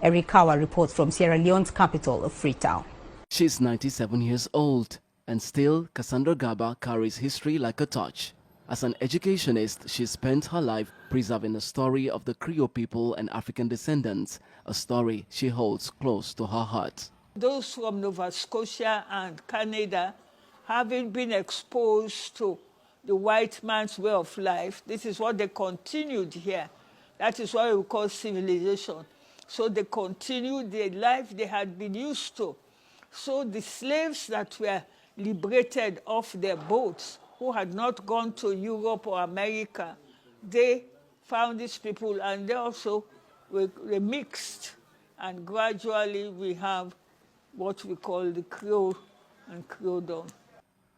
Eric Kawa reports from Sierra Leone's capital of Freetown. She's 97 years old, and still Cassandra Garber carries history like a torch. As an educationist, she spent her life preserving the story of the Krio people and African descendants, a story she holds close to her heart. Those from Nova Scotia and Canada, having been exposed to the white man's way of life, this is what they continued here. That is what we call civilization. So they continued the life they had been used to. So the slaves that were liberated off their boats, who had not gone to Europe or America, they found these people and they also were mixed. And gradually we have what we call the Krio and Krio.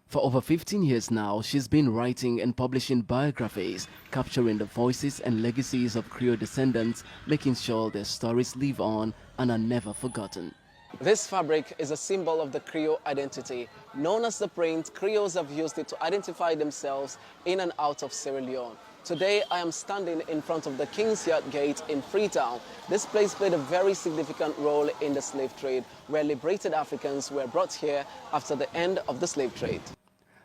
For over 15 years now, she's been writing and publishing biographies, capturing the voices and legacies of Krio descendants, making sure their stories live on and are never forgotten. This fabric is a symbol of the Krio identity. Known as the print, Krios have used it to identify themselves in and out of Sierra Leone. Today, I am standing in front of the King's Yard Gate in Freetown. This place played a very significant role in the slave trade, where liberated Africans were brought here after the end of the slave trade.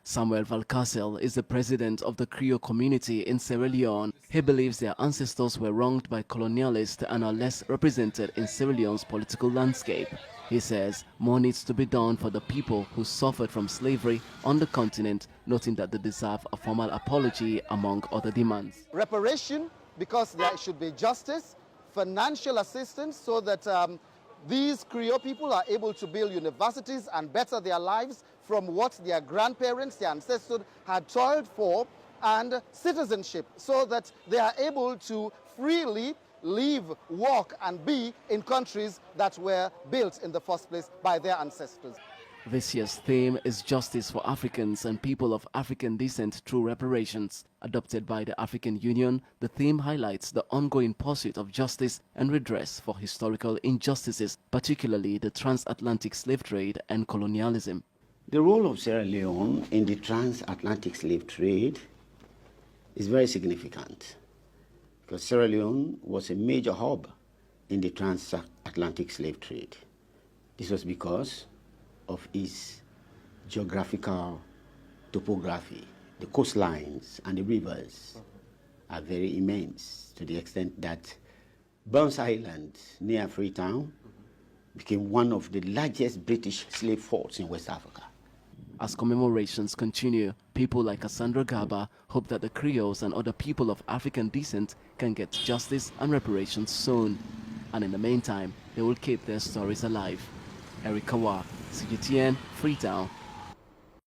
Samuel Valcasel is the president of the Krio community in Sierra Leone. He believes their ancestors were wronged by colonialists and are less represented in Sierra Leone's political landscape. He says more needs to be done for the people who suffered from slavery on the continent, noting that they deserve a formal apology among other demands. Reparation, because there should be justice, financial assistance so that these Krio people are able to build universities and better their lives from what their grandparents, their ancestors had toiled for, and citizenship so that they are able to freely live, work, and be in countries that were built in the first place by their ancestors. This year's theme is Justice for Africans and People of African Descent Through Reparations. Adopted by the African Union, the theme highlights the ongoing pursuit of justice and redress for historical injustices, particularly the transatlantic slave trade and colonialism. The role of Sierra Leone in the transatlantic slave trade is very significant, because Sierra Leone was a major hub in the transatlantic slave trade. This was because of its geographical topography. The coastlines and the rivers are very immense, to the extent that Burns Island near Freetown became one of the largest British slave forts in West Africa. As commemorations continue, people like Cassandra Garber hope that the Krios and other people of African descent can get justice and reparations soon. And in the meantime, they will keep their stories alive. Eric Kawa, CGTN, Freetown.